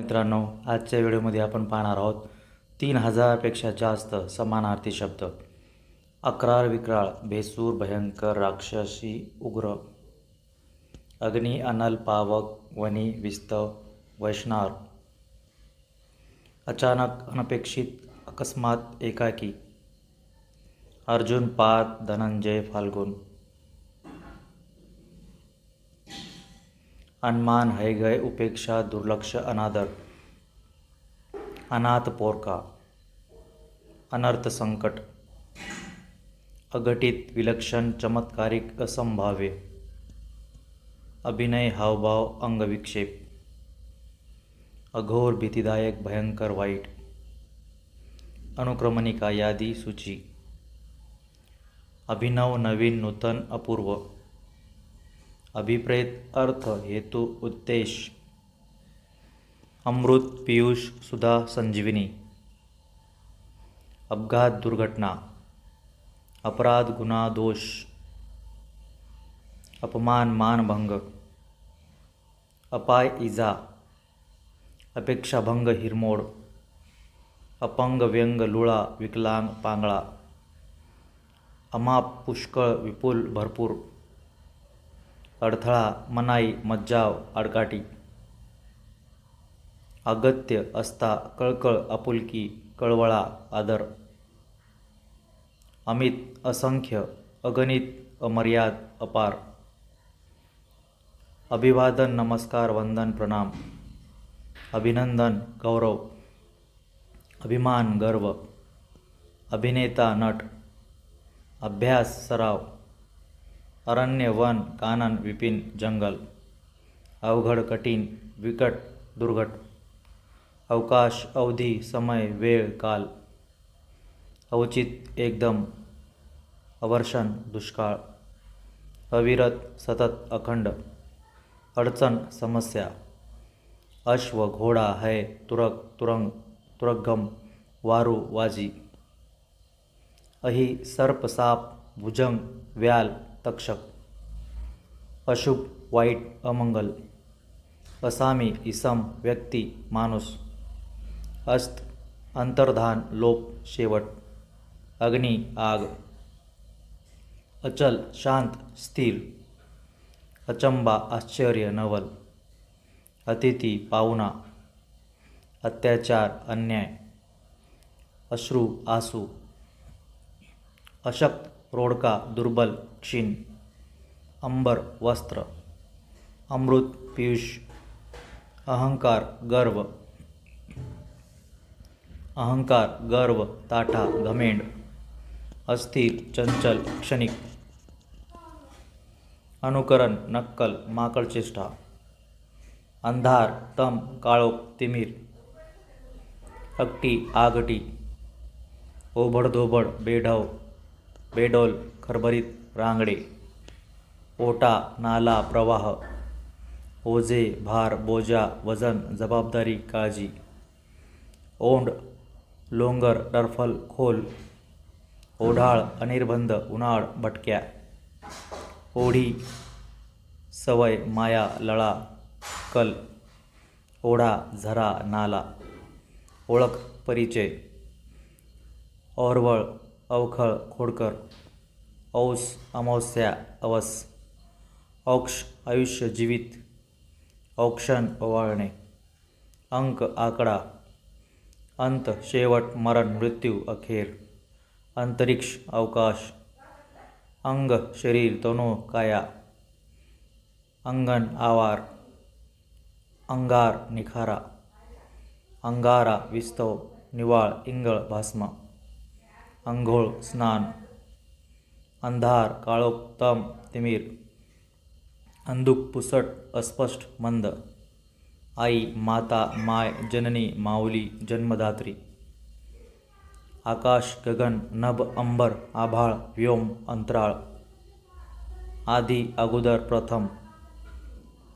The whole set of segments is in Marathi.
मित्रांनो, आजच्या व्हिडिओमध्ये आपण पाहणार आहोत 3000पेक्षा जास्त समानार्थी शब्द. अक्राळ विक्राळ, भेसूर, भयंकर, राक्षसी, उग्र. अग्नी, अनल, पावक, वनी, विस्तव, वैष्णव. अचानक, अनपेक्षित, अकस्मात, एकाकी. अर्जुन, पार्थ, धनंजय, फाल्गुन. अनमान, हैगय, उपेक्षा, दुर्लक्ष, अनादर. अनाथ, पोरका. अनर्थ, संकट. अघटित, विलक्षण, चमत्कारिक, असंभाव्य. अभिनय, हावभाव, अंगविक्षेप. अघोर, भीतिदायक, भयंकर, वाईट. अनुक्रमणिका, यादी, सूची. अभिनव, नवीन, नूतन, अपूर्व. अभिप्रेत, अर्थ, हेतु, उद्देश. अमृत, पीयूष, सुधा, संजीवनी. अपघात, दुर्घटना. अपराध, गुन्हा, दोष. अपमान, मानभंग. अपाय, इजा. अपेक्षाभंग, हिरमोड. अपंग, व्यंग, लुळा, विकलांग, पांगळा. अमाप, पुष्कळ, विपुल, भरपूर. अडथळा, मनाई, मज्जाव, आडकाठी. अगत्य, अस्ता, कळकळ, आपुलकी, कळवळा, आदर. अमित, असंख्य, अगणित, अमर्याद, अपार. अभिवादन, नमस्कार, वंदन, प्रणाम. अभिनंदन, गौरव. अभिमान, गर्व. अभिनेता, नट. अभ्यास, सराव. अरण्य, वन, कानन, विपिन, जंगल. अवघड, कठीण, विकट, दुर्घट. अवकाश, अवधी, समय, वेळ, काल. अवचित, एकदम. अवर्षण, दुष्काळ. अविरत, सतत, अखंड. अडचण, समस्या. अश्व, घोडा, है, तुरक, तुरंग, तुरगम, वारू, वाजी. अही, सर्प, साप, भुजंग, व्याल, तक्षक. अशुभ, वाईट, अमंगल. असामी, इसम, व्यक्ती, माणूस. अस्त, अंतर्धान, लोप, शेवट. अग्नी, आग. अचल, शांत, स्थिर. अचंबा, आश्चर्य, नवल. अतिथी, पाहुणा. अत्याचार, अन्याय. अश्रू, आसू. अशक्त, रोडका, दुर्बल, क्षीण. अंबर, वस्त्र. अमृत, पीयूष. अहंकार, गर्व. अहंकार, गर्व, ताठा, घमेंड. अस्थिर, चंचल, क्षणिक. अनुकरण, नक्कल, माकडचेष्टा. अंधार, तम, काळोख, तिमिर. अगटी, आगटी. ओबडधोबड, बेढव, बेडोल, खरबरीत, रांगडे. ओटा, नाला, प्रवाह. ओझे, भार, बोजा, वजन, जबाबदारी, काळजी. ओंड, लोंगर, टरफल, खोल. ओढाळ, अनिर्बंध, उन्हाळ, भटक्या. ओढी, सवय, माया, लळा, कल. ओढा, झरा, नाला. ओळख, परिचय. ओरवळ, अवखळ, खोडकर. औस, अमावस्या, अवस. औक्ष, आयुष्य, जीवित. औक्षण, ओवाळणे. अंक, आकडा. अंत, शेवट, मरण, मृत्यू, अखेर. अंतरिक्ष, अवकाश. अंग, शरीर, तनो, काया. अंगण, आवार. अंगार, निखारा. अंगारा, विस्तव, निवाळ, इंगळ, भास्म. अंघोळ, स्नान. अंधार, काळोख, तम, तिमिर. अंधुक, पुसट, अस्पष्ट, मंद. आई, माता, माय, जननी, माऊली, जन्मदात्री. आकाश, गगन, नभ, अंबर, आभाळ, व्योम, अंतराळ. आधी, अगोदर, प्रथम.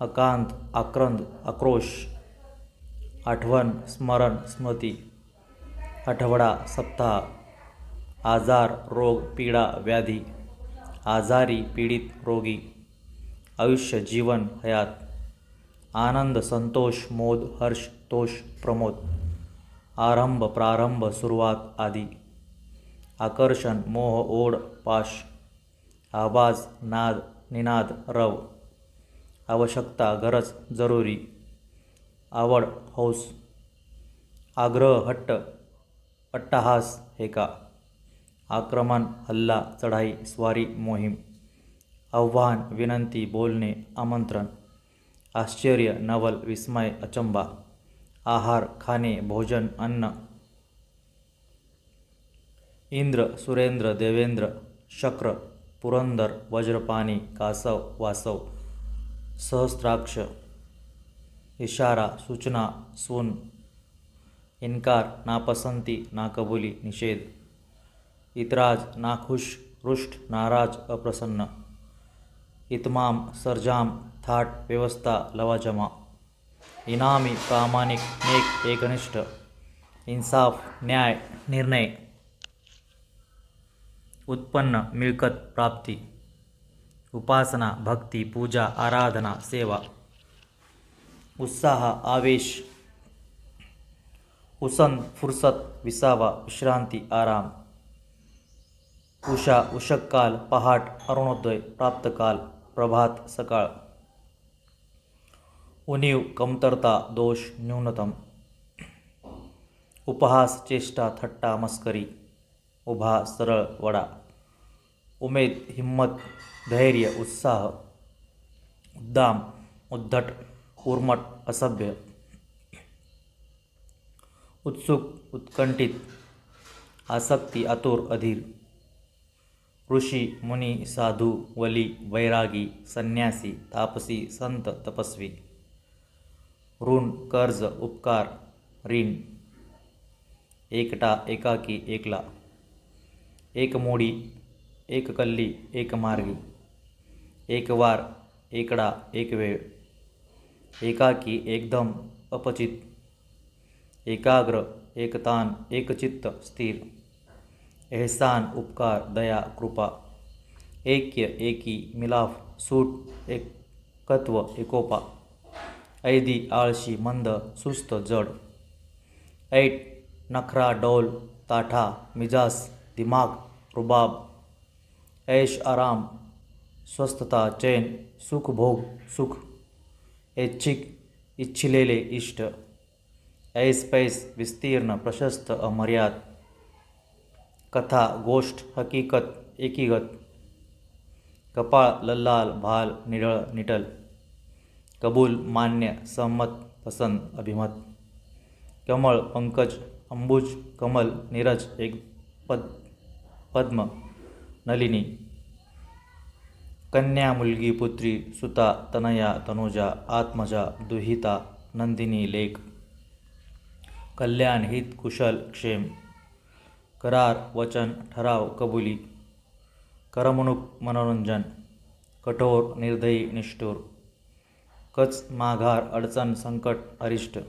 अकांत, आक्रंद, आक्रोश. आठवण, स्मरण, स्मृती. आठवडा, सप्ताह. आजार, रोग, पीडा, व्याधी. आजारी, पीडित, रोगी. आयुष्य, जीवन, हयात. आनंद, संतोष, मोद, हर्ष, तोष प्रमोद, आरंभ प्रारंभ सुरुवात आदी, आकर्षण मोह ओढ पाश, आवाज नाद निनाद रव, आवश्यकता गरज जरुरी, आवड हौस, आग्रह हट्ट अट्टहास हेका, आक्रमण हल्ला चढाई स्वारी मोहीम, आव्हान विनंती बोलणे आमंत्रण, आश्चर्य नवल विस्मय अचंबा, आहार खाणे भोजन अन्न, इंद्र सुरेंद्र देवेंद्र शक्र, पुरंदर वज्रपाणी कासव वासव, सहस्त्राक्ष, इशारा सूचना सून, इन्कार नापसंती नाकबुली निषेध, इतराज नाखुश रुष्ट नाराज अप्रसन्न, इतमाम सरजाम थाट व्यवस्था लवाजमा, इनामी प्रामाणिक नेक एकनिष्ठ, इन्साफ न्याय निर्णय, उत्पन्न मिळकत प्राप्ती, उपासना भक्ती पूजा आराधना सेवा, उत्साह आवेश, उसन फुरसत विसावा विश्रांती आराम, उषा उषक्काल पहाट अरुणोदय प्राप्तकाल प्रभात सकाळ, उणीव कमतरता दोष न्यूनतम, उपहास चेष्टा थट्टा मस्करी, उभा सरळ वडा, उमेद हिम्मत धैर्य उत्साह, उद्दाम उद्धट उर्मट असभ्य, उत्सुक उत्कंठित, आसक्ती आतुर अधीर, ऋषी मुनी साधू वली वैरागी संन्यासी तापसी संत तपस्वी, ऋण कर्ज उपकार ऋण, एकटा एकाकी एकला, एक मोडी एक कल्ली एक मार्गी, एक वार एकडा एक वेळ, एकाकी एकदम अपचित, एकाग्र एकतान एकचित्त स्थिर, एहसान उपकार दया कृपा, ऐक्य एकी मिलाफ सूट एकत्व एकोपा, ऐदी आळशी मंद सुस्त जड, ऐट नखरा डौल ताठा मिजाज दिमाग रुबाब, ऐश आराम स्वस्थता चैन सुख भोग सुख, ऐच्छिक इच्छिलेले इष्ट, ऐस पैस विस्तीर्ण प्रशस्त अमर्याद, कथा गोष्ट हकीकत एकीगत, कपाळ लल्लाल भाल निढळ निटल, कबूल मान्य संमत पसंत अभिमत, कमळ पंकज अंबुज कमल नीरज एक पद्म नलिनी, कन्या मुलगी पुत्री सुता तनया तनुजा आत्मजा दुहिता नंदिनी लेक, कल्याण हित कुशल क्षेम, करार वचन ठराव कबुली, करमणूक मनोरंजन, कठोर निर्दयी निष्ठुर, कच माघार अडचण संकट अरिष्ट,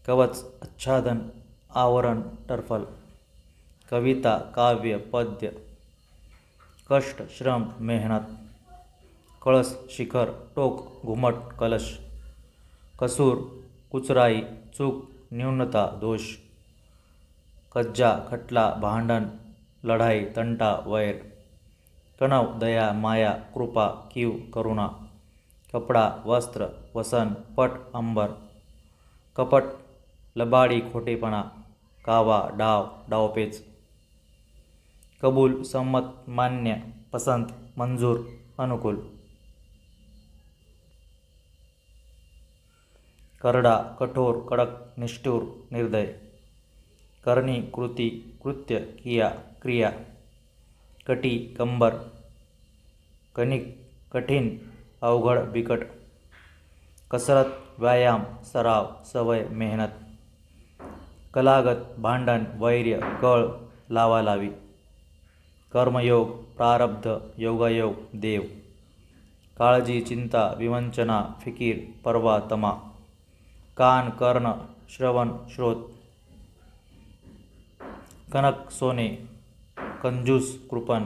कवच आच्छादन आवरण टरफल, कविता काव्य पद्य, कष्ट श्रम मेहनत, कळस शिखर टोक घुमट कलश, कसूर कुचराई चूक न्यूनता दोष, कज्जा खटला भांडण लढाई तंटा वैर, कणव दया माया कृपा कीव करुणा, कपडा वस्त्र वसन पट अंबर, कपट लबाडी खोटेपणा कावा डाव डावपेच, कबूल संमत मान्य पसंत मंजूर अनुकूल, करडा कठोर कडक निष्ठुर निर्दय, करणी कृती कृत्य किया क्रिया, कटी कंबर, कणिक कठीण अवघड बिकट, कसरत व्यायाम सराव सवय मेहनत, कलागत भांडण वैर्य कळ लावालावी, कर्मयोग प्रारब्ध योगायोग देव, काळजी चिंता विवंचना फिकीर परवा तमा, कान कर्ण श्रवण श्रोत, कनक सोने कंजूस कृपण,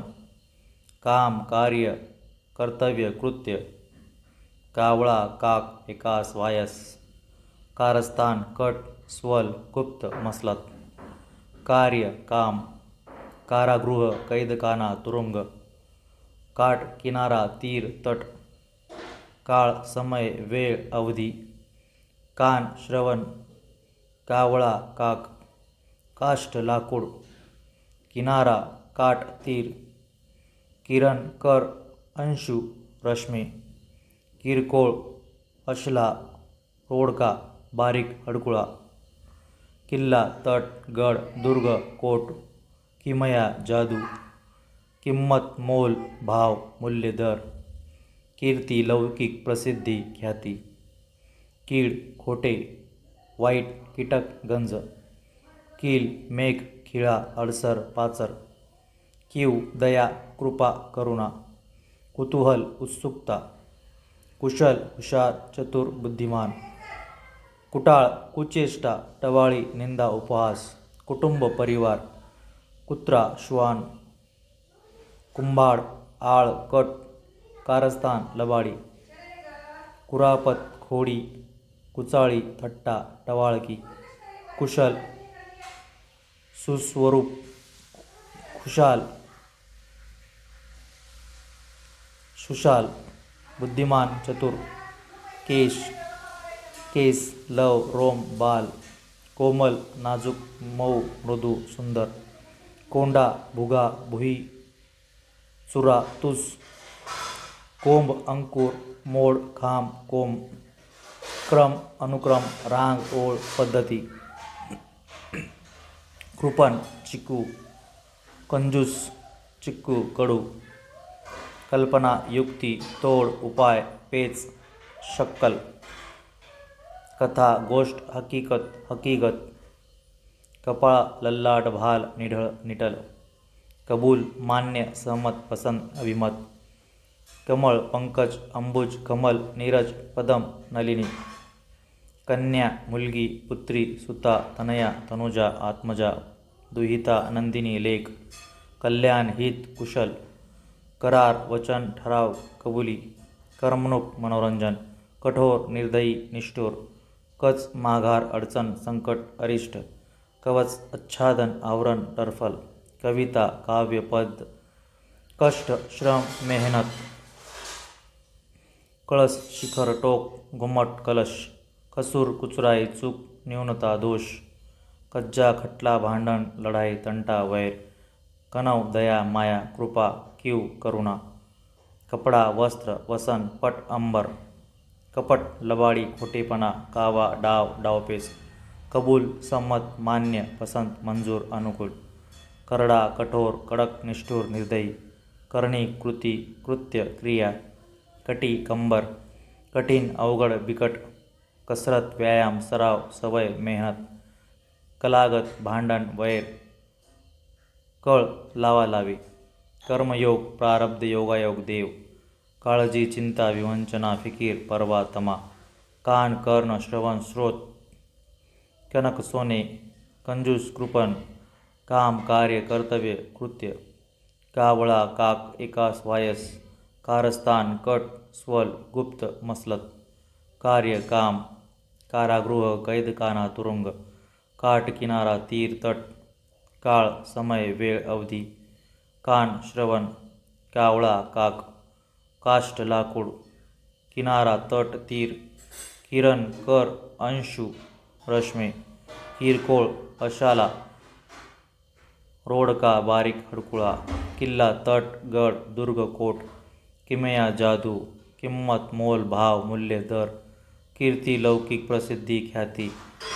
काम कार्य कर्तव्य कृत्य, कावळा काक एकास वायस, कारस्थान कट स्वल गुप्त मसलत. कार्य काम कारागृह कैदखाना तुरुंग. काठ किनारा तीर तट. काळ समय वेळ अवधी. कान श्रवण. कावळा काक. काष्ठ लाकूड. किनारा काठ तीर. किरण कर अंशु रश्मी. किरकोळ अशला रोडका बारीक हडकुळा. किल्ला तट गड दुर्ग कोट. किमया जादू. किंमत मोल भाव मूल्य दर. कीर्ती लौकिक प्रसिद्धी ख्याती. कीड खोटे वाईट कीटक गंज. कील मेघ खिळा अडसर पाचर. कीव दया कृपा करुणा. कुतूहल उत्सुकता. कुशल हुशार चतुर बुद्धिमान. कुटाळ कुचेष्टा टवाळी निंदा उपहास. कुटुंब परिवार. कुत्रा श्वान. कुंभाड आळ कट. कारस्थान लबाडी. कुरापत खोडी. कुचाळी थट्टा टवाळकी. कुशल सुस्वरूप. खुशाल सुशाल. बुद्धिमान चतुर. केश केस लव रोम बाल. कोमल नाजूक मऊ मृदू सुंदर. कोंडा भुगा भुई. चुरा तुस. कोंब अंकुर मोड खांब कोंब. क्रम अनुक्रम रांग ओळ पद्धती. कृपण चिकू. कंजूस चिक्कू कडू. कल्पना युक्ती तोड उपाय पेच शक्कल. कथा गोष्ट हकीकत हकीकत. कपाळ लल्लाट भाल निढळ निटल. कबूल मान्य सहमत पसंत अभिमत. कमळ पंकज अंबुज कमल नीरज पदम नलिनी. कन्या मुलगी पुत्री सुता तनया तनुजा आत्मजा दुहिता नंदिनी लेक. कल्याण हित कुशल. करार वचन ठराव कबुली. करमणूक मनोरंजन. कठोर निर्दयी निष्ठुर. कच माघार अडचण संकट अरिष्ट. कवच आच्छादन आवरण टरफल. कविता काव्य पद. कष्ट श्रम मेहनत. कळस शिखर टोक घुमट कलश. कसूर कुचराई चूक न्यूनता दोष. कज्जा खटला भांडण लढाई तंटा वैर. कनव दया माया कृपा कीव करुणा. कपडा वस्त्र वसन पट अंबर. कपट लबाडी खोटेपणा कावा डाव डावपेच. कबूल संमत मान्य पसंत मंजूर अनुकूल. करडा कठोर कडक निष्ठुर निर्दयी. करणी कृती कृत्य क्रिया. कटी कंबर. कठीण अवघड बिकट. कसरत व्यायाम सराव सवय मेहनत. कलागत भांडण वैर. कळ लावालावी. कर्मयोग प्रारब्ध योगायोग देव. काळजी चिंता विवंचना फिकीर परवा तमा. कान कर्ण श्रवण स्रोत. कनक सोने. कंजूस कृपण. काम कार्य कर्तव्य कृत्य. कावळा काक एकास वायस. कारस्थान कट स्वल गुप्त मसलत. कार्य काम कारागृह कैदखाना तुरुंग. काठ किनारा तीर तट. काळ समय वेळ अवधी. कान श्रवण. कावळा काक. काष्ठ लाकूड. किनारा तट तीर. किरण कर अंशु रश्मी. किरकोळ अशाला रोडका बारीक हडकुळा. किल्ला तट गड दुर्ग कोट. किमया जादू. किंमत मोल भाव मूल्य दर. कीर्ती लौकिक प्रसिद्धी ख्याती.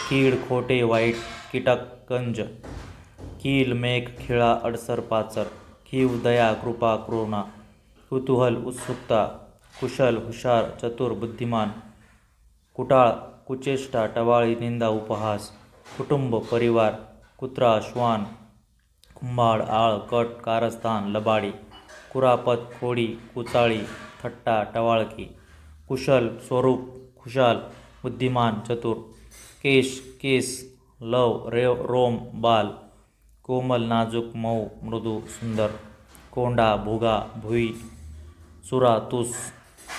कीड खोटे वाईट कीटक गंज. कील मेघ खिळा अडसर पाचर. कीव दया कृपा करुणा. कुतूहल उत्सुकता. कुशल हुशार चतुर बुद्धिमान. कुटाळ कुचेष्टा टवाळी निंदा उपहास. कुटुंब परिवार. कुत्रा श्वान. कुंभाड आळ कट कारस्थान लबाडी. कुरापत खोडी कुचाळी थट्टा टवाळकी. कुशल स्वरूप खुशाल. बुद्धिमान चतुर. केश केस लव रोम बाल. कोमल नाजूक मऊ मृदू सुंदर. कोंडा भुगा भुई. चुरा तुस.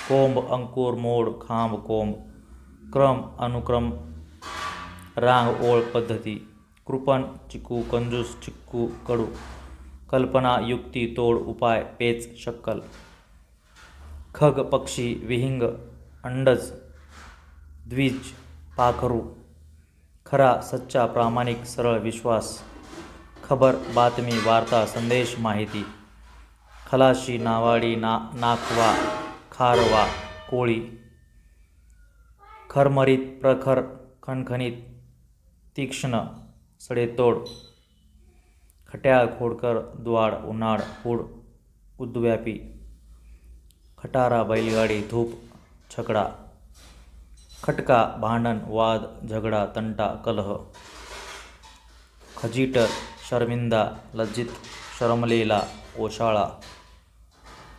कोंब अंकुर मोड खांब कोंब. क्रम अनुक्रम रांग ओळ पद्धती, कृपण चिकू कंजूस चिक्कू कडू, कल्पना युक्ती तोड उपाय पेच शक्कल, खग पक्षी विहिंग अंडज द्विज पाखरू, खरा सच्चा प्रामाणिक सरळ विश्वास, खबर बातमी वार्ता संदेश माहिती, खलाशी नावाडी नाखवा खारवा कोळी, खरमरीत प्रखर खणखणीत तीक्ष्ण सडेतोड, खट्याळ खोडकर द्वाड उन्हाळ हुड उद्व्यापी, खटारा बैलगाडी धूप छकडा, खटका भांडण वाद झगडा तंटा कलह, खजीटर शर्मिंदा लज्जित शरमलेला ओशाळा,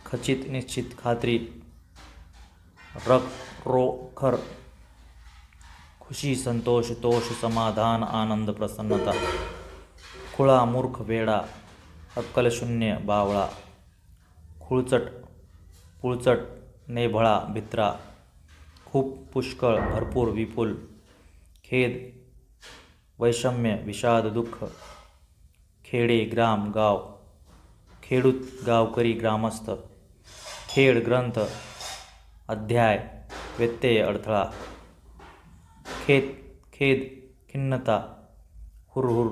खचित निश्चित खात्री रोखर, खुशी संतोष तोष समाधान आनंद प्रसन्नता, खुळा मूर्ख वेडा अक्कलशून्य बावळा, खुळचट पुळचट नेभळा भित्रा, खूप पुष्कळ भरपूर विपुल, खेद वैषम्य विषाद दुःख, खेडे ग्राम गाव, खेडूत गावकरी ग्रामस्थ, खेड ग्रंथ अध्याय व्यत्यय अडथळा, खेद खिन्नता हुरहुर,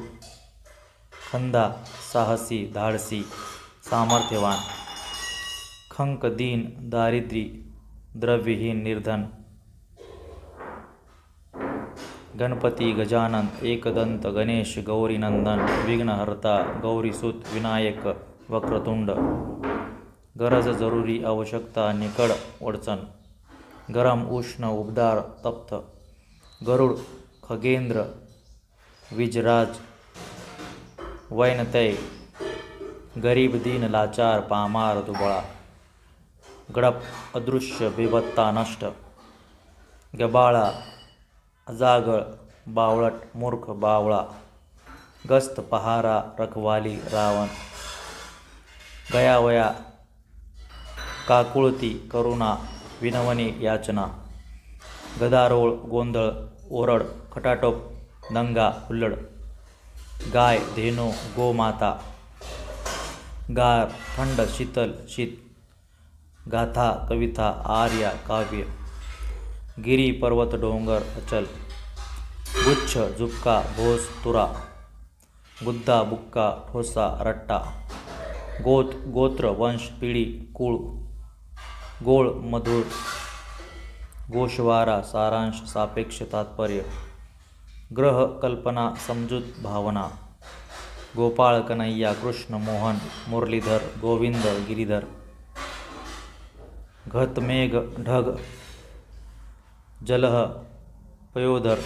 खंदा साहसी धाडसी सामर्थ्यवान, खंक दीन दारिद्री द्रव्यहीन निर्धन, गणपती गजानन एकदंत गणेश गौरीनंदन विघ्नहर्ता गौरीसुत विनायक वक्रतुंड, गरज जरुरी आवश्यकता निकड अडचण, गरम उष्ण उबदार तप्त, गरुड खगेंद्र विजराज वैनतय, गरीब दीन लाचार पामार दुबळा, गडप अदृश्य बेपत्ता नष्ट, गबाळा अजागळ बावळट मूर्ख बावळा, गस्त पहारा रखवाली रावण, गयावया काकुळती करुणा विनवणी याचना, गदारोळ गोंधळ ओरड खटाटोप दंगा हुल्लड, गाय धेनू गोमाता, गार थंड शीतल शीत, गाथा कविता आर्या काव्य, गिरी पर्वत डोंगर अचल, गुच्छ झुपका भोस तुरा, गुद्दा बुक्का ठोसा रट्टा, गोत गोत्र वंश पिढी कुळ, गोळ मधुर गोषवारा सारांश सापेक्ष तात्पर्य, ग्रह कल्पना समजूत भावना, गोपाळ कन्हैया कृष्ण मोहन मुरलीधर गोविंद गिरीधर, घत मेघ ढग जलह पयोधर,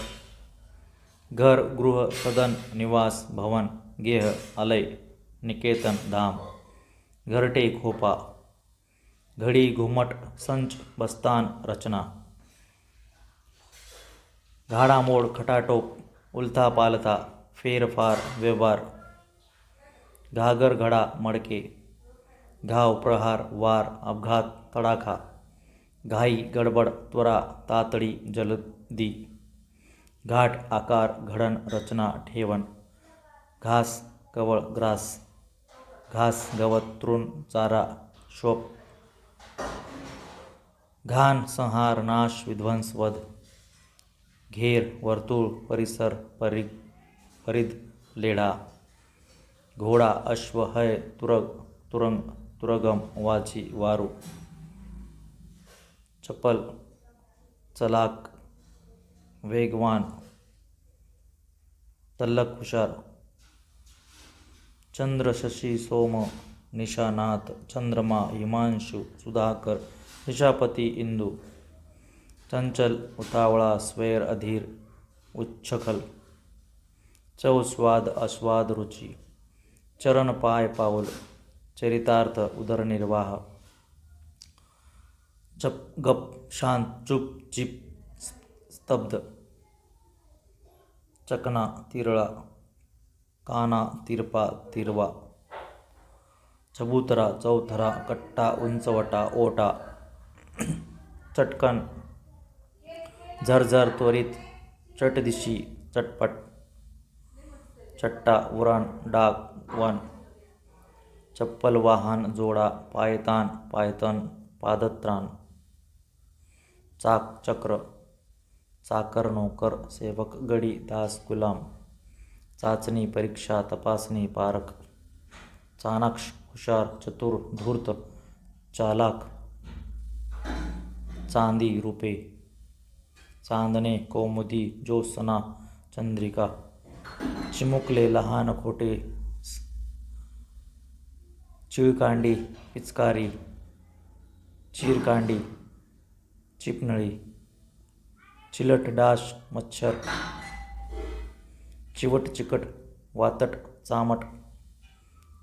घर गृह सदन निवास भवन गेह आलय निकेतन धाम, घरटे खोपा, घडी घुमट संच बस्तान रचना, घाडामोड खटाटोप उलथा पालथा फेरफार व्यवहार, घागर घडा मडके, घाव प्रहार वार अपघात तडाखा, घाई गडबड त्वरा तातडी जलदी, घाट आकार घडण रचना ठेवण, घास कवळ ग्रास, घास गवत तृण चारा शोप, घाण संहार नाश विध्वंस वध, घेर वर्तुळ परिसर परिध लेढा, घोडा अश्व हय तुरग तुरंग तुरगम वाची वारू, चपल चलाक वेगवान तल्लख हुशार, चंद्र शशी सोम निशानाथ चंद्रमा हिमांशु सुधाकर निशापती इंदू, चंचल उतावळा स्वैर अधीर उच्छखल, चव स्वाद आस्वाद रुची, चरण पाय पाऊल चरितार्थ उदरनिर्वाह, चप गप शांत चुप चिप स्तब्ध, चकना तिरळा काना तिरपा तिरवा, चबुतरा चौथरा कट्टा उंचवटा ओटा, चटकन झरझर त्वरित चटदिशी चटपट, चट्टा उरण डाग वन, चप्पल वाहन जोडा पायतान पायतन पादत्राण, चाक चक्र, चाकर नोकर सेवक गडी दास गुलाम, चाचणी परीक्षा तपासणी पारख, चाणाक्ष हुशार चतुर धूर्त चालाक, चांदी रुपे, चांदणे कौमुदी ज्योत्स्ना चंद्रिका, चिमुकले लहान खोटे, चिळकांडी पिचकारी, चिरकांडी चिपनळी, चिलट डास मच्छर, चिवट चिकट वातट चामट,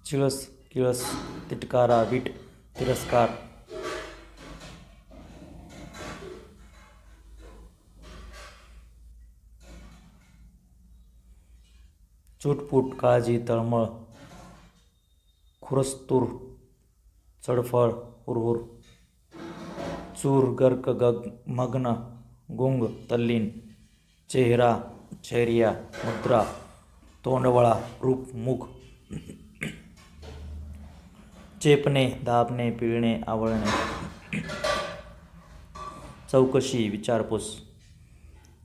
चिळस किळस तिटकारा वीट तिरस्कार, चुटपुट काळजी तळमळ, खुरस्तूर चडफळ हुरहुर, चूर गर्क गग मग्न गुंग तल्लीन, चेहरा चेहरिया मुद्रा तोंडवळा रूप मुख, चेपणे दाबणे पिळणे आवळणे, चौकशी विचारपूस,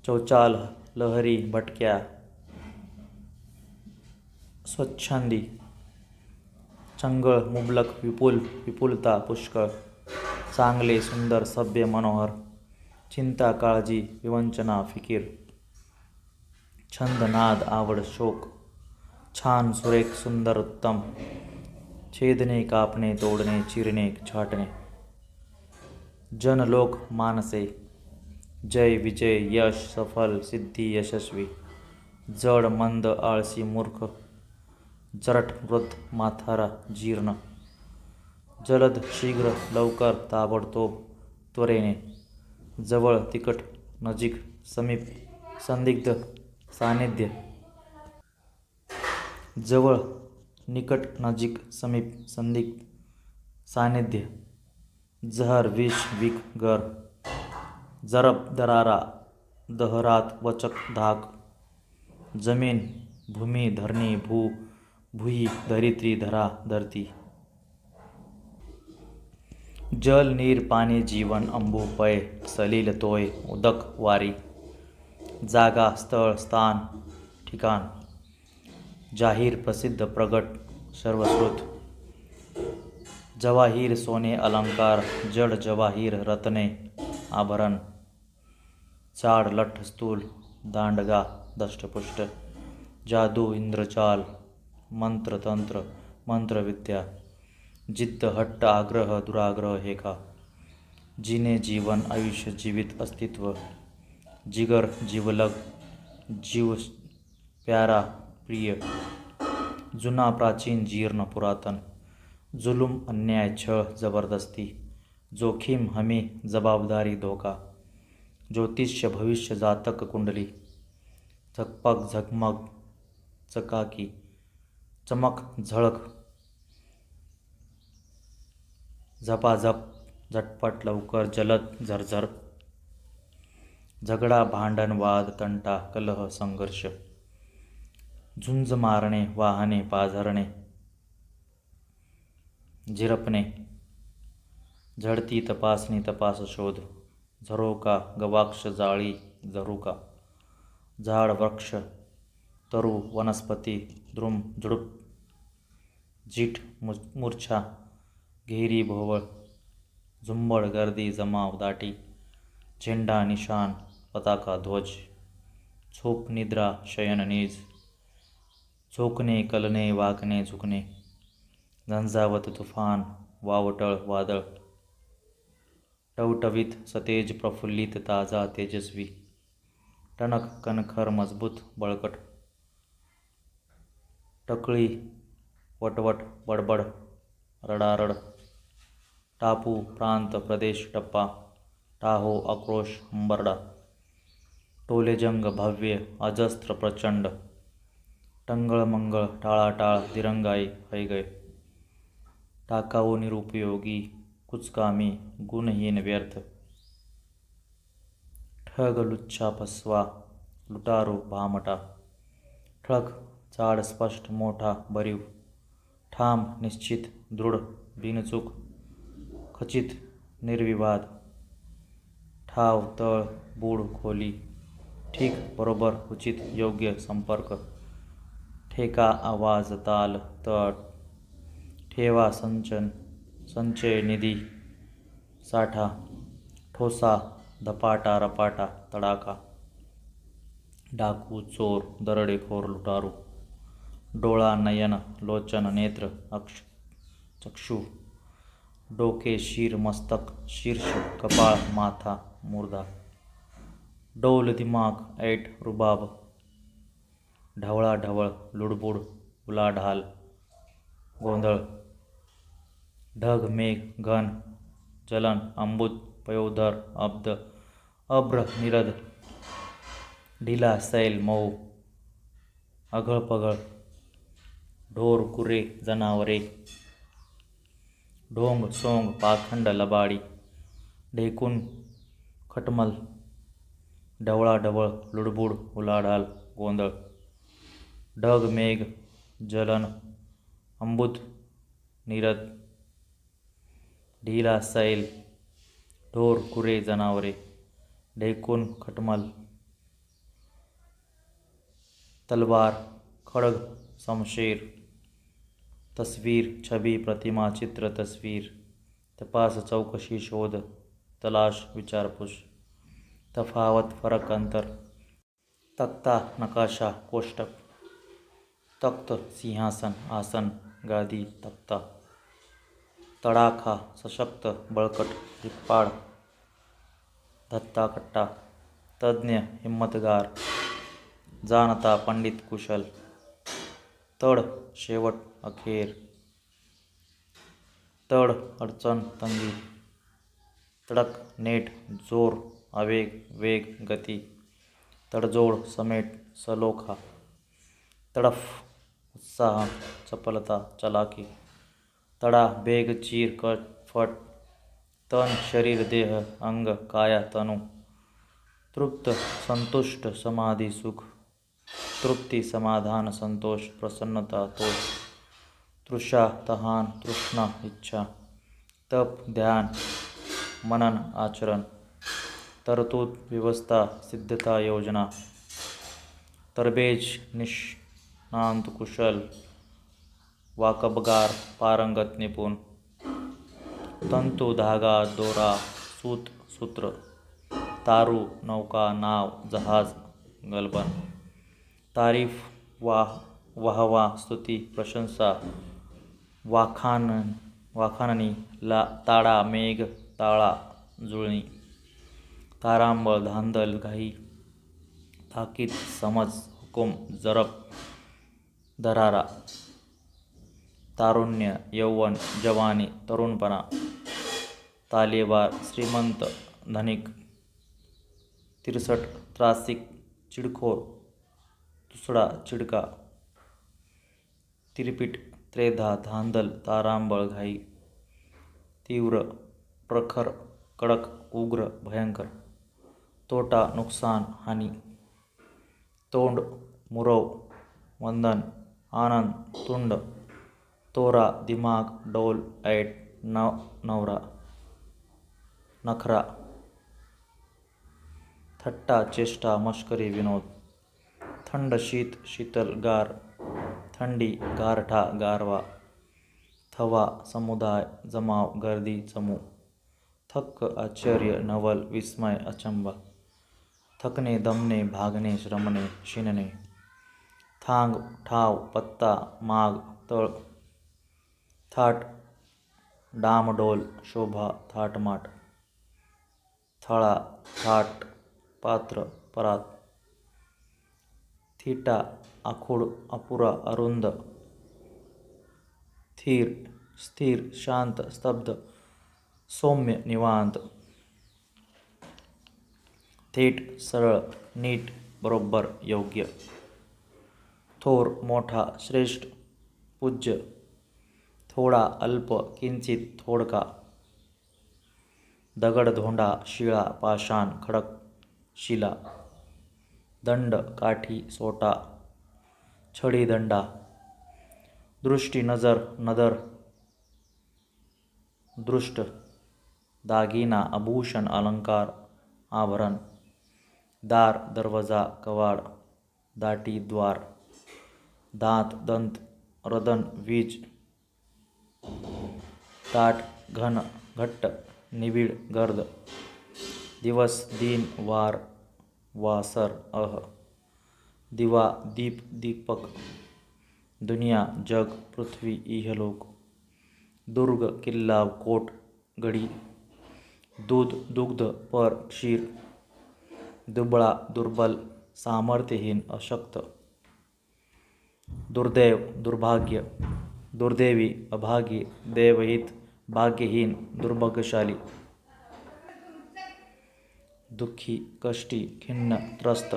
चौचाल लहरी भटक्या स्वच्छंदी, चंगळ मुबलक विपुल विपुलता पुष्कळ, चांगले सुंदर सभ्य मनोहर, चिंता काळजी विवंचना फिकीर, छंद नाद आवड शोक, छान सुरेख सुंदर उत्तम, छेदणे कापणे तोडणे चिरणे छाटणे, जन लोक मानसे, जय विजय यश सफल सिद्धी यशस्वी, जड मंद आळसी मूर्ख, जरट वृद्ध माथारा जीर्ण, जलद शीघ्र लवकर ताबडतोब त्वरेने, जवळ तिकट नजीक समीप संदिग्ध सानिध्य, जवळ निकट नजीक समीप संदिग्ध सानिध्य, जहर विष विक गर, जरब दरारा दहरात वचक धाक, जमीन भूमी धरणी भू भुई धरित्री धरा धरती, जल नीर पाणी जीवन अंबू पय सलील तोय उदक वारी, जागा स्थळ स्थान ठिकाण, जाहीर प्रसिद्ध प्रगट सर्वश्रुत, जवाहीर सोने अलंकार जड जवाहीर रत्ने आभरण, चाड लठ स्थूल दांडगा दष्टपुष्ट, जादू इंद्रजाल मंत्र तंत्र मंत्रविद्या, जिद्द हट्ट आग्रह दुराग्रह हेका, जिने जीवन आयुष्य जीवित अस्तित्व, जिगर जिवलग जीव प्यारा प्रिय, जुना प्राचीन जीर्ण पुरातन, जुलूम अन्याय छळ जबरदस्ती, जोखीम हमी जबाबदारी धोका, ज्योतिष्य भविष्य जातक कुंडली, झकपक झगमग चकाकी, चमक झळक, झपाझप झटपट लवकर जलद झरझर, झगडा भांडण वाद तंटा कलह संघर्ष, झुंज मारणे वाहने पाझरणे, झिरपणे, झडती तपासणी तपास शोध, झरोका गवाक्ष जाळी झरुका, झाड वृक्ष तरु वनस्पती द्रुम झुडूप, जीठ मूर्छा घेरी भोवळ, झुंबड गर्दी जमाव दाटी, झेंडा निशाण पताका ध्वज, झोप निद्रा शयन नीज, झोकणे कलने वाकणे झुकणे, झंझावत तुफान वावटळ वादळ, टवटवीत सतेज प्रफुल्लित ताजा तेजस्वी, टणक कणखर मजबूत बळकट, टकळी वटवट बडबड रडारड, टापू प्रांत प्रदेश टप्पा, टाहो आक्रोश हंबरडा, टोलेजंग भव्य अजस्त्र प्रचंड, टंगळ मंगळ टाळाटाळ दिरंगाई हैगय, टाकाऊ निरुपयोगी कुचकामी गुणहीन व्यर्थ, ठग लुच्छा फसवा लुटारू भामटा. ठळक जाड स्पष्ट मोठा भरीव. ठाम निश्चित दृढ बिनचूक खचित निर्विवाद. ठाव तळ बूड खोली. ठीक बरोबर उचित योग्य संपर्क. ठेका आवाज ताल तट. ठेवा संचय निधी साठा. ठोसा धपाटा रपाटा तडाखा. डाकू चोर दरोडेखोर लुटारू. डोळा नयन लोचन नेत्र चक्षु. डोके शिर मस्तक शीर्ष कपाळ माथा मूर्धा. डौल दिमाग ऐट रुबाब. ढवळा ढवळ लुडबुड उलाढाल गोंधळ. ढग मेघ घन जलन अंबुज पयोधर अब्द अभ्र निरद. ढिला सैल मऊ अघळपघळ. ढोर गुरे जनावरे. ढोंग सोंग पाखंड लबाडी. ढेकून खटमल. ढवळाढवळ लुडबुड उलाढाल गोंधळ. ढग मेघ जलन अंबुज निरद. ढिला सैल ढोर गुरे जनावरे. ढेकून खटमल. तलवार खड्ग शमशेर. तस्वीर छबी प्रतिमा चित्र तस्वीर. तपास चौकशी शोध तलाश विचारपूस. तफावत फरक अंतर. तख्ता नकाशा कोष्टक. तख्त सिंहासन आसन गादी तख्ता. तडाखा सशक्त बळकट हिप्पाड धत्ता कट्टा. तज्ञ हिम्मतगार. जाणता पंडित कुशल. तड शेवट अखेर. तड अडचण तंगी. तडक नेट जोर आवेग वेग गती. तडजोड समेट सलोखा. तडफ उत्साह चपलता चलाकी. तडा बेग चीर कट फट. तन शरीर देह अंग काया तनु. तृप्त संतुष्ट समाधी सुख. तृप्ती समाधान संतोष प्रसन्नता तोष. तृषा तहान तृष्णा इच्छा. तप ध्यान मनन आचरण. तरतूद व्यवस्था सिद्धता योजना. तरबेज निष्णांत कुशल. वाकबगार पारंगत निपुण. तंतू धागा दोरा सूत सूत्र. तारू नौका नाव जहाज गलबन. तारीफ वाहवा स्तुती प्रशंसा. वाखाणणी ताडा मेघ ताळा जुळणी. तारांबळ धांदल घाई. ताकीद समज हुकुम जरब दरारा. तारुण्य यौवन जवानी तरुणपणा. तालेवार श्रीमंत धनिक. तिरसट त्रासिक चिडखोर तुसडा चिडका. तिरपीट त्रेधा धांदल तारांबळ घाई. तीव्र प्रखर कडक उग्र भयंकर. तोटा नुकसान हानी. तोंड मुरव वंदन आनंद तुंड. तोरा दिमाग डौल ऐट नवरा. नखरा. थट्टा चेष्टा मस्करी विनोद. थंड शीत शीतल गार. थंडी गारठा गारवा. थवा समुदाय जमाव गर्दी चमू. थक्क आश्चर्य नवल विस्मय अचंबा. थकणे दमणे भागणे श्रमणे शिनणे. थांग ठाव पत्ता माग तळ. थाट डामडोल शोभा थाटमाट. थळा थाट पात्र परात. थिटा आखूड अपुरा अरुंद. थीर स्थिर शांत स्तब्ध सौम्य निवांत. थेट सरळ नीट बरोबर योग्य. थोर मोठा श्रेष्ठ पूज्य. थोडा अल्प किंचित थोडका. दगड धोंडा शिळा पाषाण खडक शिला. दंड काठी सोटा छडी दंडा दृष्टी नजर नदर दृष्ट दागिना आभूषण अलंकार आभरण दार दरवाजा कवाड दाटी द्वार दांत दंत रदन वीज ताट घन घट्ट निबिड गर्द दिवस दिन वार वासर दिवा दीप दीपक दुनिया जग पृथ्वी इहलोक दुर्ग किल्ला कोट गडी दूध दुग्ध पर क्षीर दुबळा दुर्बल सामर्थ्यहीन अशक्त दुर्दैव दुर्भाग्य दुर्दैवी अभागी देवहित भाग्यहीन दुर्भाग्यशाली दुःखी कष्टी खिन्न त्रस्त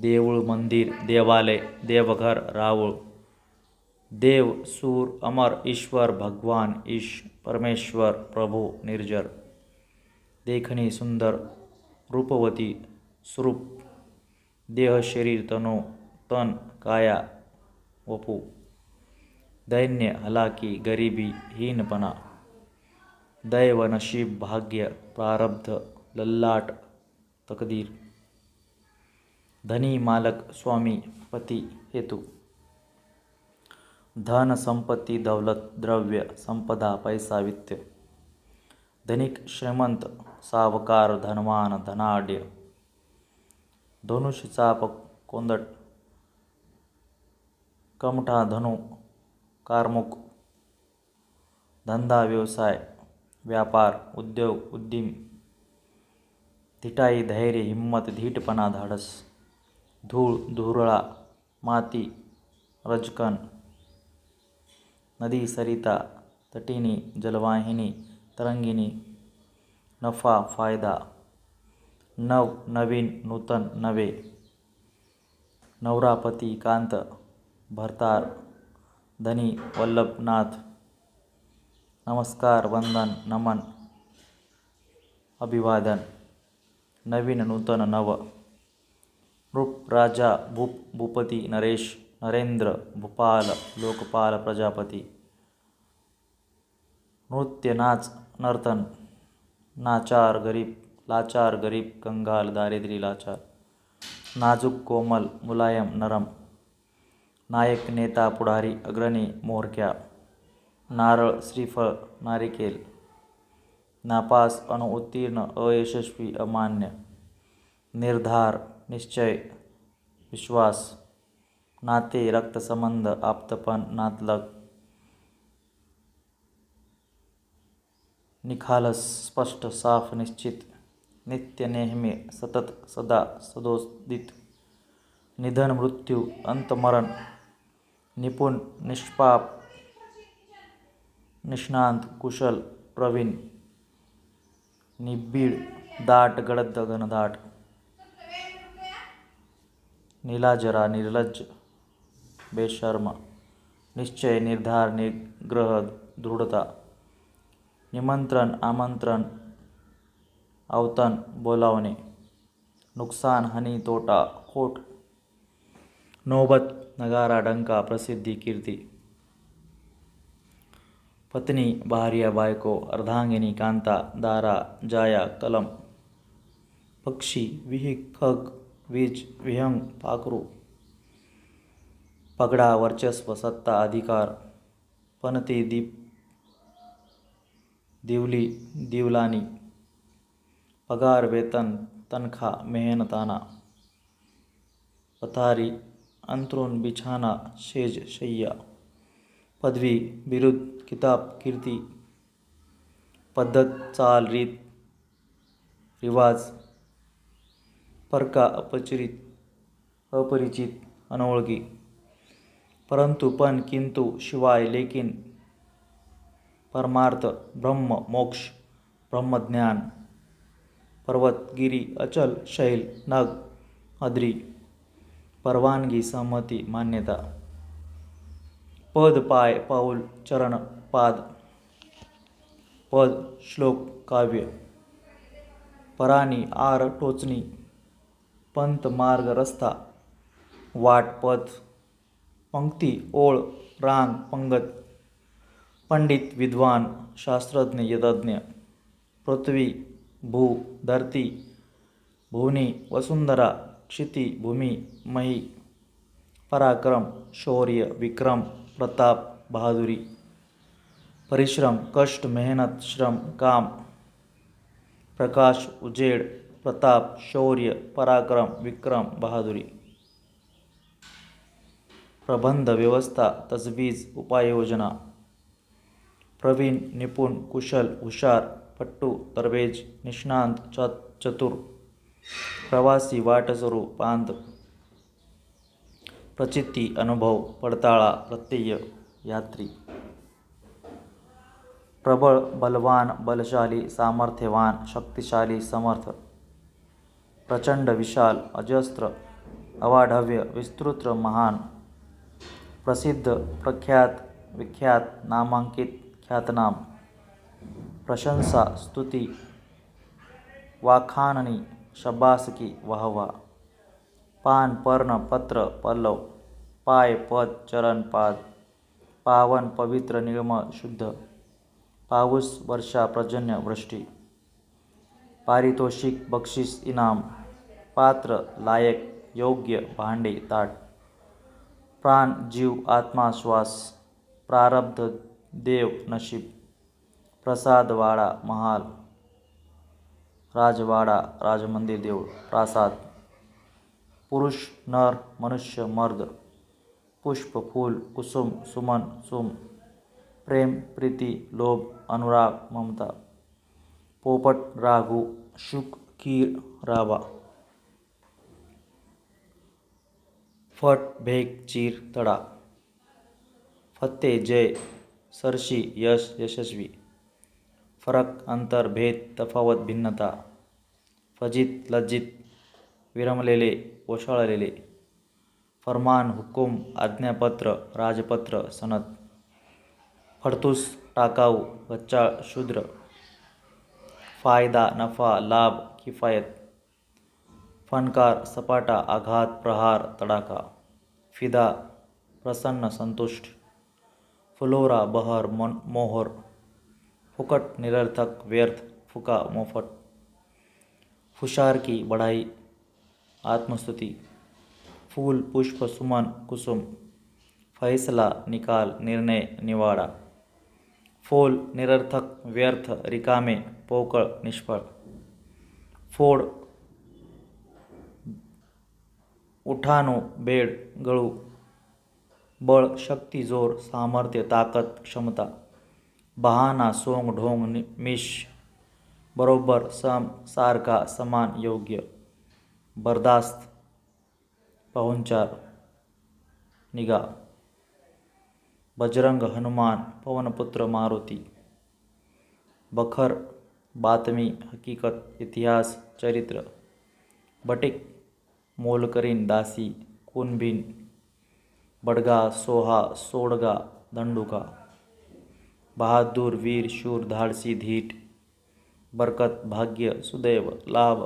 देऊळ मंदिर देवालय देवघर रावळ देव सूर अमर ईश्वर भगवान ईश परमेश्वर प्रभु निर्जर देखणी सुंदर रूपवती स्वरूप देह शरीर तनो तन काया वपू दैन्य हलाकी गरिबी हीनपणा दैव नशीब भाग्य प्रारब्ध लल्लाट तकदीर धनी मालक स्वामी पती हेतू धन संपत्ती दौलत द्रव्य संपदा पैसा वित्त धनिक श्रीमंत सावकार धनवान धनाढ्य धनुष्य चाप कोंदट कमठा धनु कारमुक धंदा व्यवसाय व्यापार उद्योग उद्यम धिटाई धैर्य हिम्मत धीटपणा धाडस धूळ धुरळा माती रजकन नदी सरिता तटिनी जलवाहिनी तरंगिणी नफा फायदा नव नवीन नूतन नवे नवरापती कांत भरतार धनी वल्लभनाथ नमस्कार वंदन नमन अभिवादन नवीन नूतन नव नृप राजा भूप भूपती नरेश नरेंद्र भूपाल लोकपाल प्रजापती नृत्य नाच नर्तन नाचार गरीब लाचार गरीब कंगाल दारिद्री लाचार नाजूक कोमल मुलायम नरम नायक नेता पुढारी अग्रणी मोरक्या नारळ श्रीफळ नारिकेल नापास अनुत्तीर्ण अयशस्वी अमान्य निर्धार निश्चय विश्वास नाते रक्तसंबंध आप्तपण नातलग निखालस स्पष्ट साफ निश्चित नित्य नेहमी सतत सदा सदोदित निधन मृत्यू अंतमरण निपुण निष्पाप निष्णांत कुशल प्रवीण निबिड दाट गडद घनदाट नीलाजरा निर्लज्ज बेशर्म निश्चय निर्धार निग्रह दृढता निमंत्रण आमंत्रण अवतन बोलावणे नुकसान हानी तोटा खोट नौबत नगारा डंका प्रसिद्धी कीर्ती पत्नी भार्या बायको अर्धांगिनी कांता दारा जाया कलम पक्षी विहिक खग वीज विहंग पाखरू पगडा वर्चस्व सत्ता अधिकार पनती दीप दिवली दिवलानी पगार वेतन तनखा मेहनताना पथारी अंतरून बिछाना शेज शय्या पदवी बिरुद किताब कीर्ती पद्धत चाल रीत रिवाज परका अपरिचित अनोळखी परंतु पण किंतु शिवाय लेकिन परमार्थ ब्रह्म मोक्ष ब्रह्मज्ञान पर्वत गिरी अचल शैल नग अद्री परवानगी सहमती मान्यता पद पाय पाऊल चरण पाद पद श्लोक काव्य पराणी आर टोचणी पंथ मार्ग रस्ता वाट पथ पंक्ती ओळ रांग पंगत पंडित विद्वान शास्त्रज्ञ यज्ञ पृथ्वी भू धरती भुवनी वसुंधरा क्षिती भूमी मही पराक्रम शौर्य विक्रम प्रताप बहादुरी परिश्रम कष्ट मेहनत श्रम काम प्रकाश उजेड प्रताप शौर्य पराक्रम विक्रम बहादुरी प्रबंध व्यवस्था तजवीज उपाययोजना प्रवीण निपुण कुशल हुशार पट्टू तरबेज निष्णांत चतुर प्रवासी वाटसरू पांत प्रचिती अनुभव पडताळा प्रत्यय यात्री प्रबळ बलवान बलशाली सामर्थ्यवान शक्तिशाली समर्थ प्रचंड विशाल अजस्त्र अवाढव्य विस्तृत महान प्रसिद्ध प्रख्यात विख्यात नामांकित ख्यातनाम प्रशंसा स्तुती वाखाणणी शबासकी वाहवा पान पर्ण पत्र पल्लव पाय पद चरण पाद पावन पवित्र निर्मळ शुद्ध पाऊस वर्षा पर्जन्य वृष्टी पारितोषिक बक्षीस इनाम पात्र लायक योग्य भांडे ताट प्राण जीव आत्मा श्वास प्रारब्ध देव नशीब प्रसाद वाडा महाल राजवाडा राजमंदिर देऊळ प्रासाद पुरुष नर मनुष्य मर्द पुष्प फूल कुसुम सुमन सुम प्रेम प्रीती लोभ अनुराग ममता पोपट राघू शुक कीर राबा फट भेग चीर तडा फत्ते जय सरशी यश यशस्वी फरक अंतर भेद तफावत भिन्नता फजित लज्जित विरमलेले ओशाळलेले फरमान हुकुम आज्ञापत्र राजपत्र सनद फडतूस टाकाऊ गच्चाळ शूद्र फायदा नफा लाभ किफायत फणकार सपाटा आघात प्रहार तडाखा फिदा प्रसन्न संतुष्ट फुलोरा बहर मोहर फुकट निरर्थक व्यर्थ फुका मोफट फुशार की बढ़ाई आत्मस्तुति फूल पुष्प सुमन कुसुम फैसला निकाल निर्णय निवाडा फोल निरर्थक व्यर्थ रिकामे पोकळ निष्फळ फोड उठाणू बेड गळू बळ शक्ती जोर सामर्थ्य ताकद क्षमता बहाना सोंग ढोंग मिश बरोबर सम सारखा समान योग्य बर्दास्त पाहुणचार निगा बजरंग हनुमान पवनपुत्र मारुती बखर बातमी हकीकत इतिहास चरित्र बटिक मोलकरीन दासी कुणबिन बडगा सोहा सोडगा दंडुका बहादूर वीर शूर धाडसी धीट बरकत भाग्य सुदैव लाभ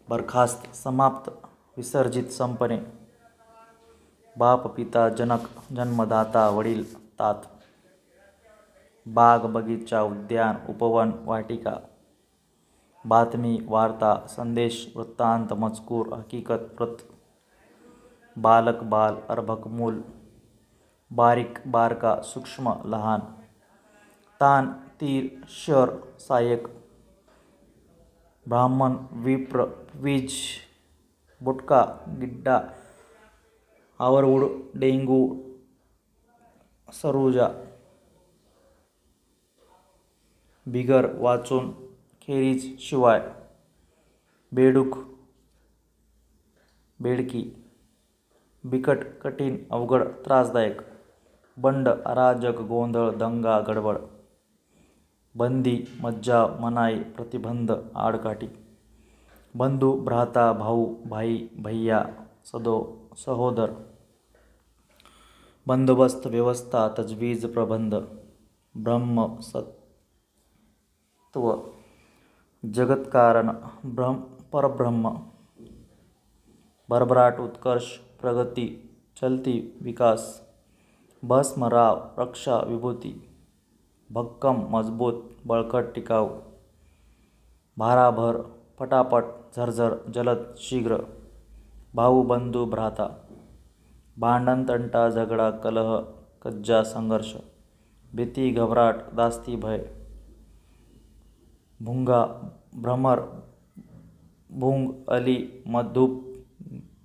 बरखास्त समाप्त विसर्जित संपणे बाप पिता जनक जन्मदाता वडील तात बाग बगीचा उद्यान उपवन वाटिका बातमी वार्ता संदेश वृत्तांत मजकूर हकीकत प्रत बालक बाल अर्भक मूल बारीक बारका सूक्ष्म लहान तान तीर शर सायक ब्राह्मण विप्र विज बुटका गिड्डा आवरवूड डेंगू सरोजा बिगर वाचून खेरीज शिवाय बेडूक बेडकी बिकट कठीण अवघड त्रासदायक बंड अराजक गोंधळ दंगा गडबड बंदी मज्जाव मनाई प्रतिबंध आडकाठी बंधू भ्राता भाऊ भाई भैया सहोदर बंदोबस्त व्यवस्था तजवीज प्रबंध ब्रह्म सत्व जगत्कारण परब्रह्म भरभराट उत्कर्ष प्रगती चलती विकास भस्म राव रक्षा विभूती भक्कम मजबूत बळकट टिकाऊ भाराभर पटापट झरझर जलद शीघ्र भाऊ बंधू भ्राता भांडण तंटा झगडा कलह कज्जा संघर्ष भीती घबराट दास्ती भय भुंगा भ्रमर भुंग अली मधुप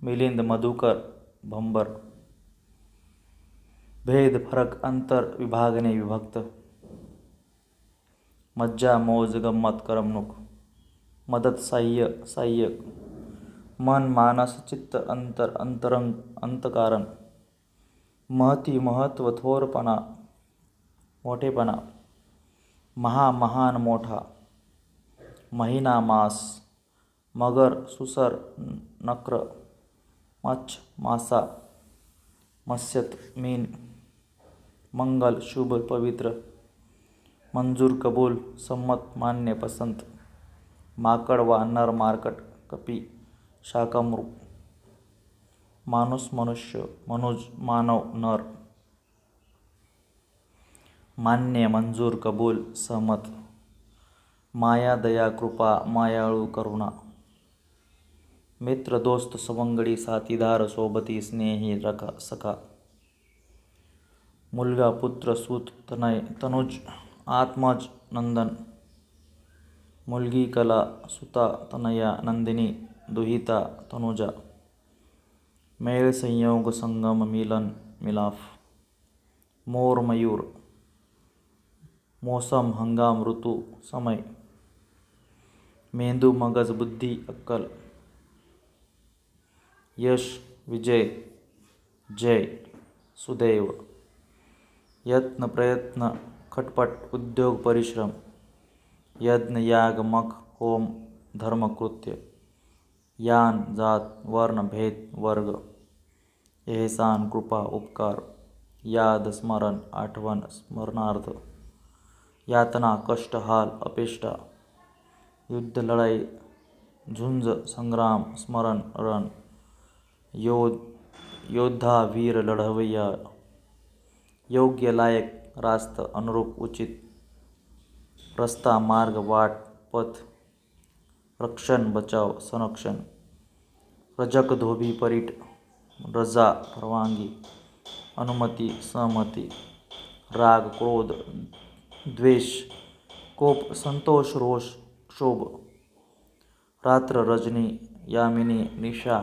मिलिंद मधुकर भंबर भेद फरक अंतर विभागणे विभक्त मज्जा मौज गंमत करमणूक मदत साह्य साह्यक मन मानस चित्त अंतर अंतरंग अंतकारण महती महत्व थोरपणा मोठेपणा महा महान मोठा महिना मास मगर सुसर नक्र मच्छ मासा मत्स्यत मीन मंगल शुभ पवित्र मंजूर कबूल संमत मान्य पसंत माकड वानर मारकट कपी शाकामृग माणूस मनुष्य मनुज मानव नर मान्य मंजूर कबूल सहमत माया दया कृपा मायाळू करुणा मित्र दोस्त सवंगडी साथीदार सोबती स्नेही रखा सखा मुलगा पुत्र सूत तनय तनुज आत्मज नंदन मुलगी कला सुता तनया नंदिनी दुहिता तनुजा मेळ संयोग संगम मिलन मिलाफ मोर मयूर मौसम हंगाम ऋतू समय मेंदू मगज बुद्धी अक्कल यश विजय जय सुदैव यत्न प्रयत्न खटपट उद्योग परिश्रम यज्ञ याग मख होम धर्मकृत्य यान जात वर्ण भेद वर्ग एहसान कृपा उपकार याद स्मरण आठवण स्मरणार्थ यातना कष्ट हाल अपेष्टा युद्ध लढाई झुंज संग्राम स्मरण रण योद्धा वीर लढवय्या योग्य लायक रास्त अनुरूप उचित रस्ता मार्ग वाट पथ रक्षण बचाव संरक्षण रजक धोबी परीट रजा परवानगी अनुमती सहमती राग क्रोध द्वेष कोप संतोष रोष क्षोभ रात्र रजनी यामिनी निशा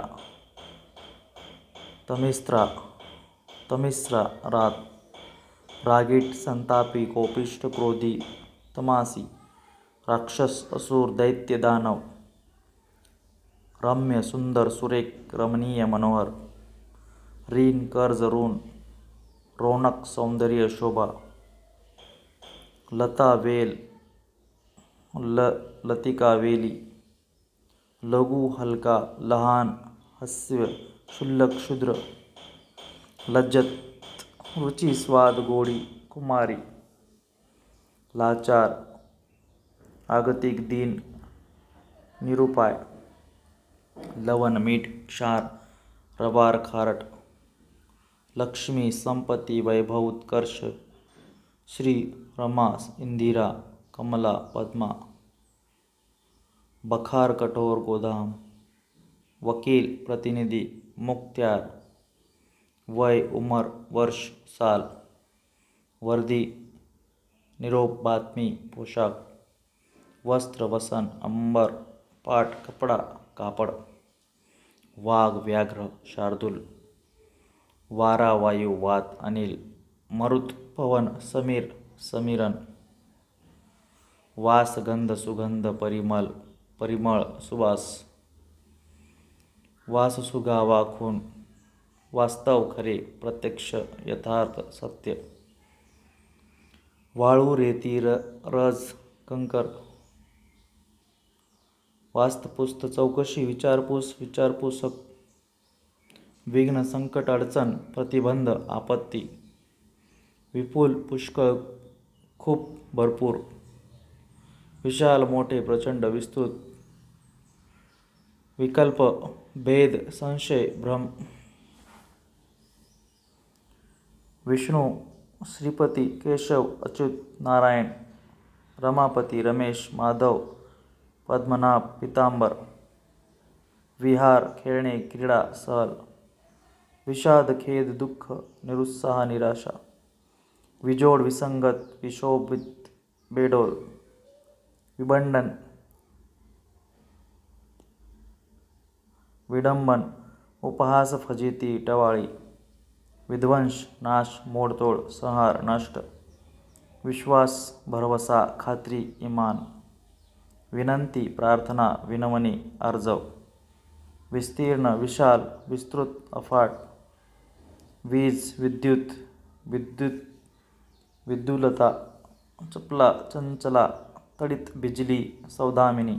तमिस्रा रात रागीट संतापी कोपिष्ठ क्रोधी तमासी राक्षस असुर दैत्य दानव रम्य सुंदर सुरेख रमणीय मनोहर ऋण कर्ज ऋण रौनक सौंदर्य शोभा लता वेल लतिका वेली लघु हलका लहान हास्य क्षुल्लक क्षुद्र लज्जत रुचि स्वाद गोडी कुमारी लाचार आगतिक दीन निरुपाय लवण मीठ क्षार रवार खारट लक्ष्मी संपत्ती वैभव उत्कर्ष श्री रमा इंदिरा कमला पद्मा बखार कठोर गोदाम वकील प्रतिनिधी मुक्त्यार वय उमर वर्ष साल वर्दी निरोप बातमी पोशाख वस्त्र वसन अंबर पाट कपडा कापड वाघ व्याघ्र शार्दूल वारा वायू वात अनिल मरुत पवन समीर समीरन वास गंध सुगंध परिमळ सुवास वास सुगा वाखून वास्तव खरे प्रत्यक्ष यथार्थ सत्य वाळू रेती रज कंकर वास्तपुस्त चौकशी विचारपूसक विघ्न संकट अडचण प्रतिबंध आपत्ती विपुल पुष्कळ खूप भरपूर विशाल मोठे प्रचंड विस्तृत विकल्प भेद संशय भ्रम. विष्णू श्रीपती केशव अच्युत नारायण रमापती रमेश माधव पद्मनाभ पीतांबर. विहार खेळणे क्रीडा सहल. विषाद खेद दुःख निरुत्साह निराशा. विजोड विसंगत विशोभित बेडोल. विबंडन विडंबन उपहास फजिती टवाळी. विध्वंस नाश मोडतोड संहार नष्ट. विश्वास भरवसा खात्री इमान. विनंती प्रार्थना विनवणी अर्जव. विस्तीर्ण विशाल विस्तृत अफाट. वीज विद्युत विद्युत विद्युलता चपला चंचला तडित बिजली सौदामिनी.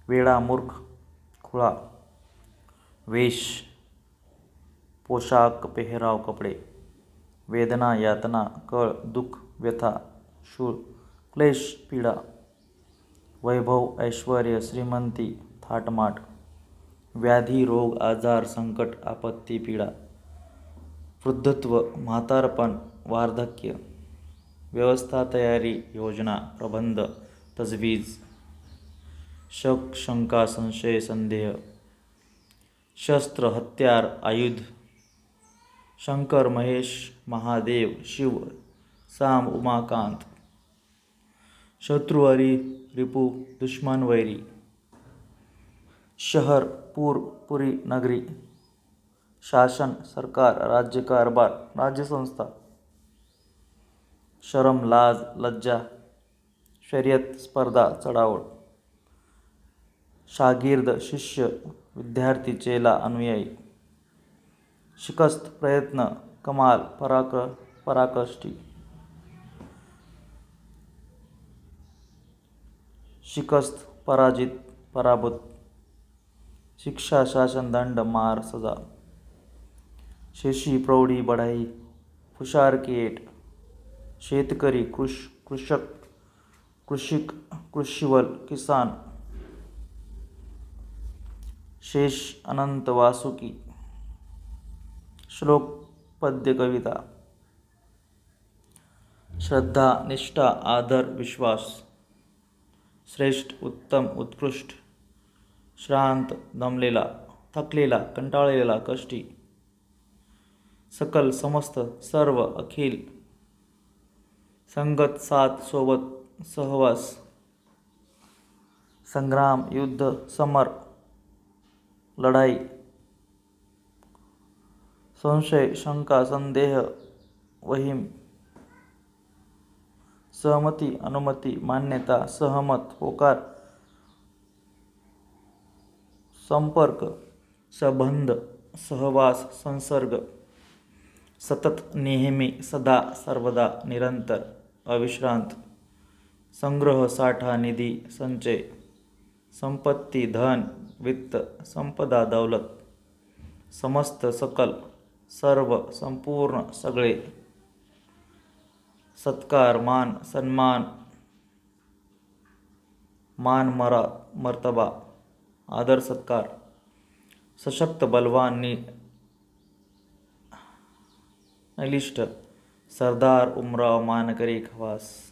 वेडा मूर्ख खुळा. वेश पोशाख पेहराव कपडे. वेदना यातना कळ दुःख व्यथा शूळ क्लेश पीडा. वैभव ऐश्वर्य श्रीमंती थाटमाट. व्याधी रोग आजार संकट आपत्ती पीडा. वृद्धत्व म्हातारपण वार्धक्य. व्यवस्था तयारी योजना प्रबंध तजवीज. शक शंका संशय संदेह. शस्त्र हत्यार आयुध. शंकर महेश महादेव शिव साम उमाकांत. शत्रुहरी रिपु दुश्मन वैरी. शहर पूर पुरी नगरी. शासन सरकार राज्य कारभार राज्यसंस्था. शरम लाज लज्जा. शर्यत स्पर्धा चढाओढ. शागिर्द शिष्य विद्यार्थी चेला अनुयायी. शिकस्त प्रयत्न कमाल पराकाष्ठी. शिकस्त पराजित पराभूत. शिक्षा शासन दंड मार सजा. शेशी प्रौढी बढाई फुशारकेट. शेतकरी कृषक कृषिक कृषिवल किसान. शेष अनंत वासुकी. श्लोक पद्य कविता. श्रद्धा निष्ठा आदर विश्वास. श्रेष्ठ उत्तम उत्कृष्ट. श्रांत दमलेला थकलेला कंटाळलेला कष्टी. सकल समस्त सर्व अखिल. संगत साथ सोबत सहवास. संग्राम युद्ध समर लढाई. संशय शंका संदेह वहीम. सहमती अनुमती मान्यता सहमत होकार. संपर्क संबंध सहवास संसर्ग. सतत नेहमी सदा सर्वदा निरंतर अविश्रांत. संग्रह साठा निधी संचय. संपत्ती धन वित्त संपदा दौलत. समस्त सकल सर्व संपूर्ण सगळे. सत्कार मान सन्मान मान मर्तबा आदर सत्कार. सशक्त बलवान निलिष्ठ. सरदार उमराव मानकरी खवास.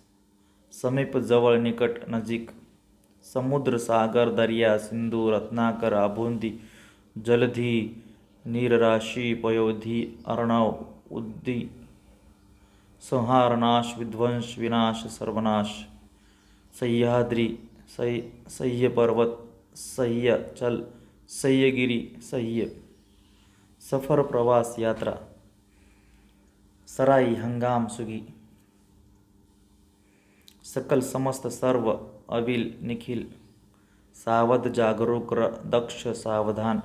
समीप जवळ निकट नजीक. समुद्र सागर दर्या सिंधू रत्नाकर आबोंदी जलधी नीरराशी पयोधी अर्णव उद्दी. संहार नाश विध्वंस विनाश सर्वनाश. सह्याद्री सह्य पर्वत सह्य चल सह्यगिरी सह्य. सफर प्रवास यात्रा. सराई हंगाम सुगी. सकल समस्त सर्व अविल निखिल. सावध जागरूक दक्ष सावधान.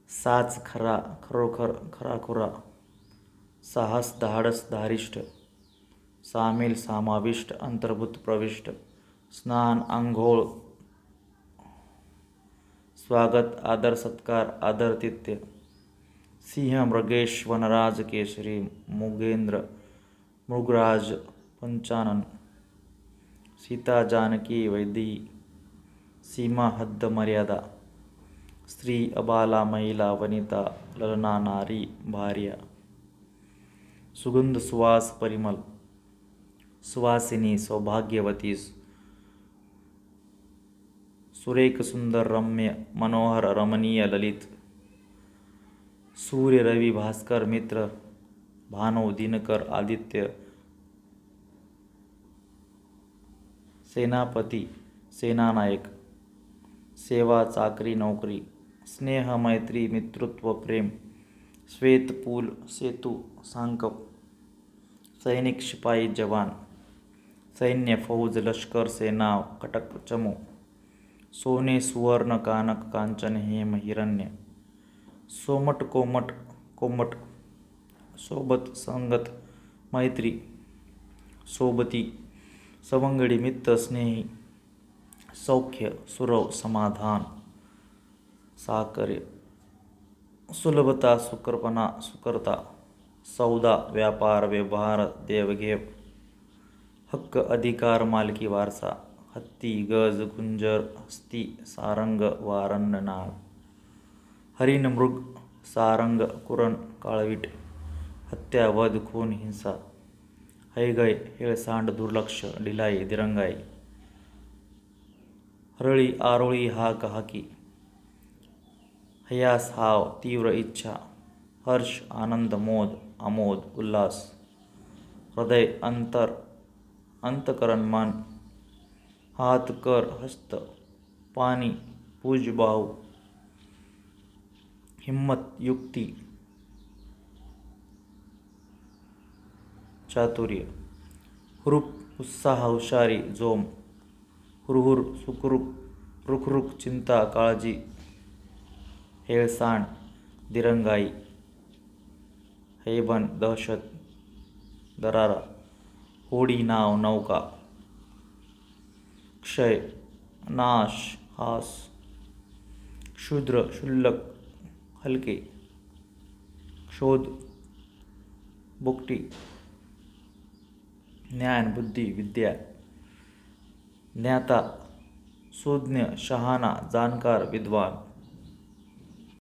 साच खरा खरोखर खराखुरा. साहस धाडस धारिष्ठ. सामील समाविष्ट अंतर्भूत प्रविष्ट. स्नान आंघोळ. स्वागत आदर सत्कार आदरातिथ्य. सिंह मृगेश वनराज केसरी मुगेंद्र मृगराज पंचानन. सीता जानकी वैदेही. सीमा हद्द मर्यादा. स्त्री अबाला महिला वनिता ललना नारी भार्या. सुगंध सुवास परिमल सुवासिनी सौभाग्यवती. सुरेख सुंदर रम्य मनोहर रमणीय ललित. सूर्य रवि भास्कर मित्र भानु दिनकर आदित्य. सेनापती सेनानायक. सेवा चाकरी नोकरी. स्नेह मैत्री मित्रत्व प्रेम. श्वेत पूल सेतू सांकप. सैनिक शिपाई जवान. सैन्य फौज लष्कर सेना कटक चमू. सोने सुवर्ण कानक कांचन हेम हिरण्य. सोमट कोमट कोमट. सोबत संगत मैत्री. सोबती सवंगडी मित्र स्नेही. सौख्य सुरव समाधान. साकर्य सुलभता सुकरपणा सुकरता. सौदा व्यापार व्यवहार देवघेव. हक्क अधिकार मालकी वारसा. हत्ती गज गुंजर हस्ती सारंग वारण्य नाग. हरिण मृग सारंग कुरण काळवीट. हत्या वध खून हिंसा. हैगय हेळसांड दुर्लक्ष ढिलाई दिरंगाई. हरळी आरोळी हाक हाकी. हयास हाव तीव्र इच्छा. हर्ष आनंद मोद आमोद उल्हास. हृदय अंतर अंतकरण मन. हात कर हस्त. पाणी पूज बाहू. हिम्मत युक्ती चातुर्य. हुरूप उत्साह हुशारी जोम. हुरहुर सुखरूप रुखरुख चिंता काळजी. हेळसांड दिरंगाई. हैबन दहशत दरारा. होडी नाव नौका. क्षय नाश हास. क्षुद्र क्षुल्लक हलके. शोध बुकटी. ज्ञान बुद्धी विद्या. ज्ञाता सुज्ञ शहाणा जाणकार विद्वान.